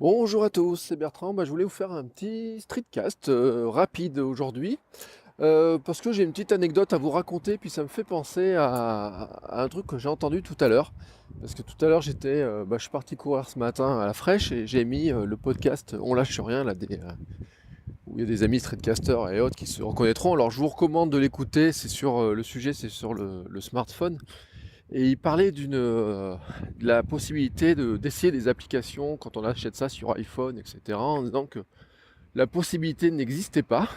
Bonjour à tous, c'est Bertrand. Je voulais vous faire un petit streetcast rapide aujourd'hui parce que j'ai une petite anecdote à vous raconter, puis ça me fait penser à un truc que j'ai entendu tout à l'heure. Parce que tout à l'heure je suis parti courir ce matin à la fraîche et j'ai mis le podcast On lâche sur rien là, où il y a des amis streetcasters et autres qui se reconnaîtront. Alors je vous recommande de l'écouter, c'est sur le sujet, c'est sur le smartphone. Et il parlait de la possibilité d'essayer des applications quand on achète ça sur iPhone, etc. En disant que la possibilité n'existait pas.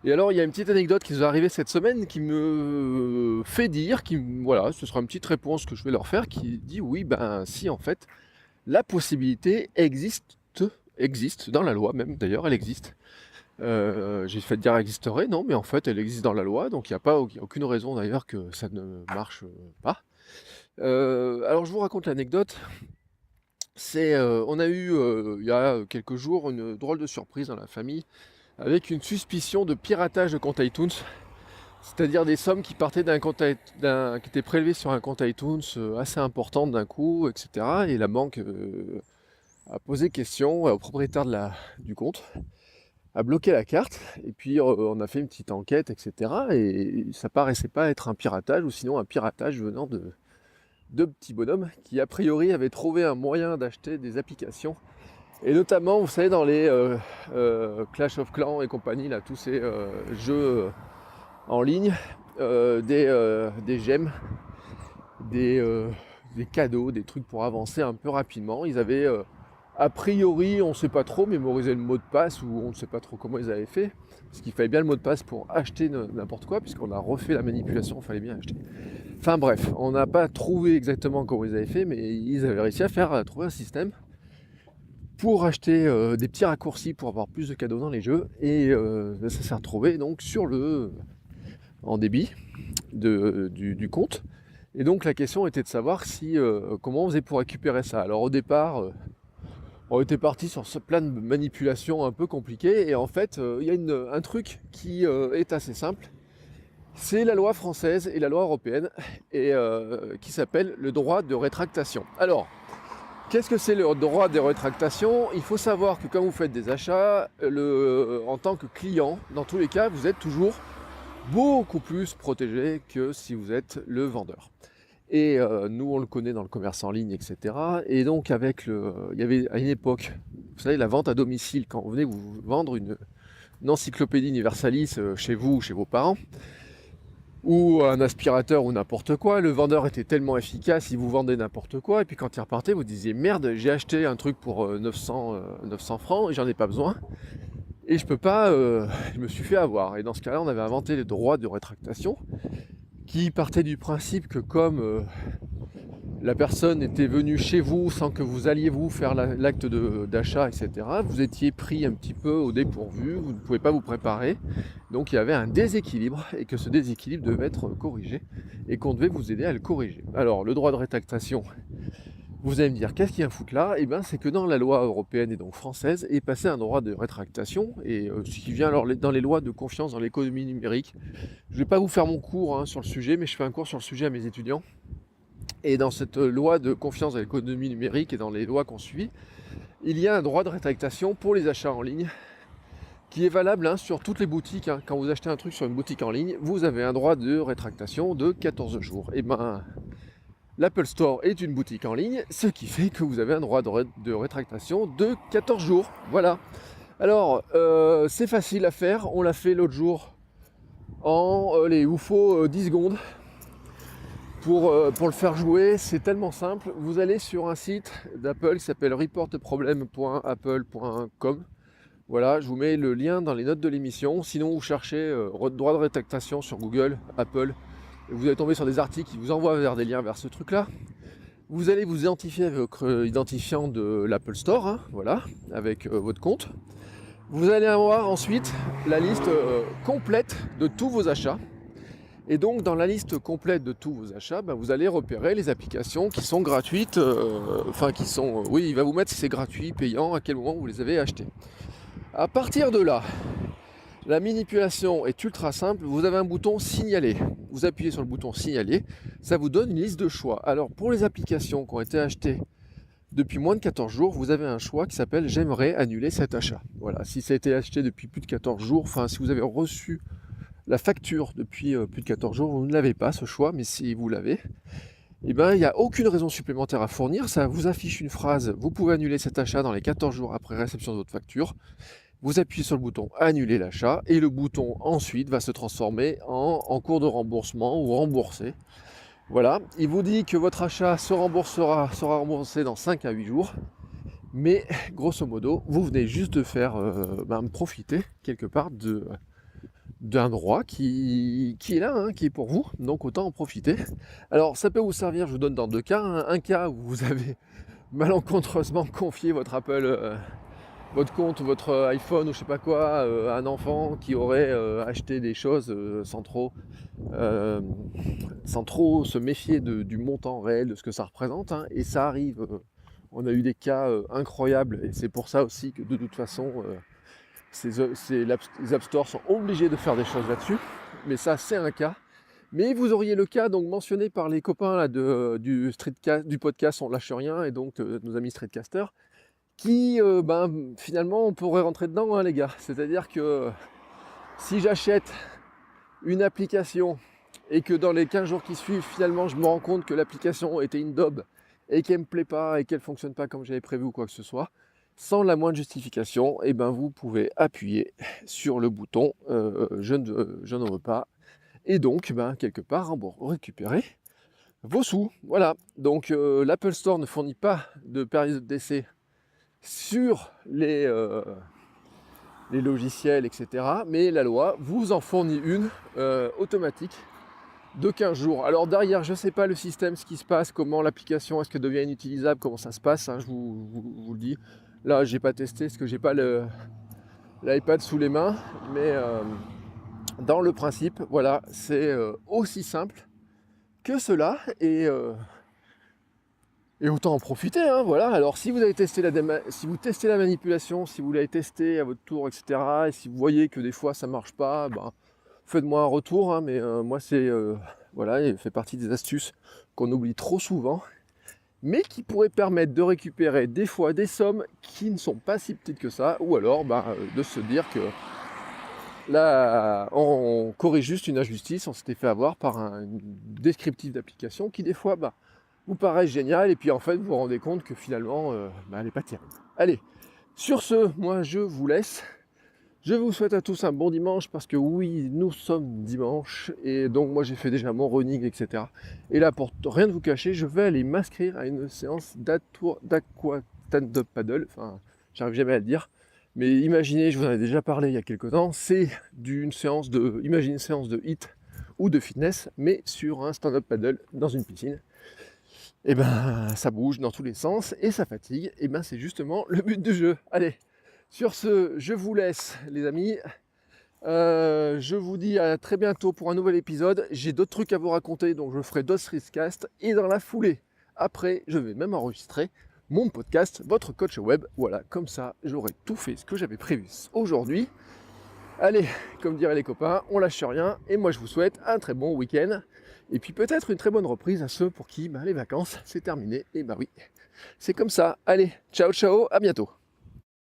Et alors il y a une petite anecdote qui nous est arrivée cette semaine qui me fait dire, voilà, ce sera une petite réponse que je vais leur faire, qui dit oui, ben si en fait, la possibilité existe dans la loi même d'ailleurs, elle existe. J'ai fait dire existerait, non, mais en fait elle existe dans la loi, donc il y a aucune raison d'ailleurs que ça ne marche pas. Alors je vous raconte l'anecdote. On a eu il y a quelques jours une drôle de surprise dans la famille avec une suspicion de piratage de compte iTunes, c'est-à-dire des sommes qui partaient qui étaient prélevées sur un compte iTunes assez importante d'un coup, etc. Et la banque a posé question au propriétaire du compte, a bloqué la carte, et puis on a fait une petite enquête, etc. Et ça paraissait pas être un piratage, ou sinon un piratage venant de deux petits bonhommes qui a priori avaient trouvé un moyen d'acheter des applications. Et notamment, vous savez, dans les Clash of Clans et compagnie, là, tous ces jeux en ligne, des gemmes, des, euh, des cadeaux, des trucs pour avancer un peu rapidement. Ils avaient, a priori, on ne sait pas trop, mémorisé le mot de passe, ou on ne sait pas trop comment ils avaient fait, parce qu'il fallait bien le mot de passe pour acheter n'importe quoi, puisqu'on a refait la manipulation, il fallait bien acheter. Enfin bref, on n'a pas trouvé exactement comment ils avaient fait, mais ils avaient réussi à trouver un système pour acheter des petits raccourcis pour avoir plus de cadeaux dans les jeux. Et ça s'est retrouvé donc en débit du compte. Et donc la question était de savoir comment on faisait pour récupérer ça. Alors au départ, on était parti sur ce plan de manipulation un peu compliqué. Et en fait, il y a un truc qui est assez simple. C'est la loi française et la loi européenne et qui s'appelle le droit de rétractation. Alors, qu'est-ce que c'est le droit de rétractation? Il faut savoir que quand vous faites des achats, en tant que client, dans tous les cas, vous êtes toujours beaucoup plus protégé que si vous êtes le vendeur. Et nous, on le connaît dans le commerce en ligne, etc. Et donc, il y avait à une époque, vous savez, la vente à domicile, quand vous venez vous vendre une encyclopédie universalis chez vous ou chez vos parents, ou un aspirateur ou n'importe quoi, le vendeur était tellement efficace, il vous vendait n'importe quoi, et puis quand il repartait, vous disiez merde, j'ai acheté un truc pour 900 francs et j'en ai pas besoin, et je peux pas, je me suis fait avoir. Et dans ce cas-là, on avait inventé les droits de rétractation, qui partaient du principe que comme la personne était venue chez vous sans que vous alliez vous faire l'acte d'achat, etc., vous étiez pris un petit peu au dépourvu, vous ne pouvez pas vous préparer, donc il y avait un déséquilibre et que ce déséquilibre devait être corrigé et qu'on devait vous aider à le corriger. Alors le droit de rétractation, vous allez me dire qu'est-ce qu'il y a à foutre là? Eh bien c'est que dans la loi européenne et donc française est passé un droit de rétractation et ce qui vient alors dans les lois de confiance dans l'économie numérique. Je ne vais pas vous faire mon cours sur le sujet, mais je fais un cours sur le sujet à mes étudiants. Et dans cette loi de confiance dans l'économie numérique et dans les lois qu'on suit, il y a un droit de rétractation pour les achats en ligne qui est valable sur toutes les boutiques. Quand vous achetez un truc sur une boutique en ligne, vous avez un droit de rétractation de 14 jours. Et ben, l'Apple Store est une boutique en ligne, ce qui fait que vous avez un droit de rétractation de 14 jours. Voilà. Alors, c'est facile à faire. On l'a fait l'autre jour il vous faut 10 secondes. Pour le faire jouer, c'est tellement simple. Vous allez sur un site d'Apple qui s'appelle reportproblem.apple.com. Voilà, je vous mets le lien dans les notes de l'émission. Sinon, vous cherchez droit de rétractation sur Google, Apple, et vous allez tomber sur des articles qui vous envoient vers des liens vers ce truc-là. Vous allez vous identifier avec votre identifiant de l'Apple Store, voilà, avec votre compte. Vous allez avoir ensuite la liste complète de tous vos achats. Et donc dans la liste complète de tous vos achats, vous allez repérer les applications qui sont gratuites, oui, il va vous mettre si c'est gratuit, payant, à quel moment vous les avez achetés. À partir de là, la manipulation est ultra simple, vous avez un bouton signaler. Vous appuyez sur le bouton signaler, ça vous donne une liste de choix. Alors pour les applications qui ont été achetées depuis moins de 14 jours, vous avez un choix qui s'appelle « J'aimerais annuler cet achat ». Voilà, si ça a été acheté depuis plus de 14 jours, enfin si vous avez reçu la facture depuis plus de 14 jours, vous ne l'avez pas ce choix, mais si vous l'avez, eh ben, il n'y a aucune raison supplémentaire à fournir, ça vous affiche une phrase « Vous pouvez annuler cet achat dans les 14 jours après réception de votre facture ». Vous appuyez sur le bouton « Annuler l'achat » et le bouton ensuite va se transformer en cours de remboursement ou remboursé. Voilà, il vous dit que votre achat sera remboursé dans 5 à 8 jours, mais grosso modo, vous venez juste de faire profiter quelque part d'un droit qui est là, qui est pour vous, donc autant en profiter. Alors ça peut vous servir, je vous donne dans deux cas, un cas où vous avez malencontreusement confié votre Apple, votre compte, votre iPhone ou je sais pas quoi, à un enfant qui aurait acheté des choses sans trop se méfier du montant réel de ce que ça représente, et ça arrive, on a eu des cas incroyables, et c'est pour ça aussi que de toute façon les App Store sont obligés de faire des choses là-dessus, mais ça c'est un cas. Mais vous auriez le cas donc mentionné par les copains là, du podcast On Lâche Rien, et donc nos amis streetcasters, qui finalement on pourrait rentrer dedans, les gars. C'est-à-dire que si j'achète une application et que dans les 15 jours qui suivent, finalement je me rends compte que l'application était une daube et qu'elle ne me plaît pas et qu'elle ne fonctionne pas comme j'avais prévu ou quoi que ce soit, sans la moindre justification, vous pouvez appuyer sur le bouton je ne veux pas, et donc quelque part récupérer vos sous. Voilà, donc l'Apple Store ne fournit pas de période d'essai sur les logiciels, etc. Mais la loi vous en fournit une automatique de 15 jours. Alors derrière, je ne sais pas le système, ce qui se passe, comment l'application, est-ce qu'elle devient inutilisable, comment ça se passe, je vous le dis. Là, j'ai pas testé parce que j'ai pas l'iPad sous les mains, mais dans le principe, voilà, c'est aussi simple que cela, et autant en profiter, voilà. Alors si vous avez testé si vous testez la manipulation, si vous l'avez testé à votre tour, etc., et si vous voyez que des fois ça marche pas, faites-moi un retour, mais moi c'est voilà, il fait partie des astuces qu'on oublie trop souvent, mais qui pourraient permettre de récupérer des fois des sommes qui ne sont pas si petites que ça, ou alors de se dire que là on corrige juste une injustice, on s'était fait avoir par un descriptif d'application qui des fois vous paraît génial, et puis en fait vous vous rendez compte que finalement elle n'est pas terrible. Allez, sur ce, moi je vous laisse. Je vous souhaite à tous un bon dimanche, parce que oui, nous sommes dimanche, et donc moi j'ai fait déjà mon running, etc. Et là, pour rien de vous cacher, je vais aller m'inscrire à une séance d'aqua stand-up paddle, enfin, j'arrive jamais à le dire, mais imaginez, je vous en ai déjà parlé il y a quelques temps, c'est une séance de HIIT ou de fitness, mais sur un stand-up paddle dans une piscine. Et ça bouge dans tous les sens, et ça fatigue, et c'est justement le but du jeu. Allez, sur ce, je vous laisse, les amis. Je vous dis à très bientôt pour un nouvel épisode. J'ai d'autres trucs à vous raconter, donc je ferai d'autres streetcasts. Et dans la foulée, après, je vais même enregistrer mon podcast, votre coach web. Voilà, comme ça, j'aurai tout fait ce que j'avais prévu aujourd'hui. Allez, comme diraient les copains, on lâche rien. Et moi, je vous souhaite un très bon week-end. Et puis peut-être une très bonne reprise à ceux pour qui les vacances, c'est terminé. Et oui, c'est comme ça. Allez, ciao, ciao, à bientôt.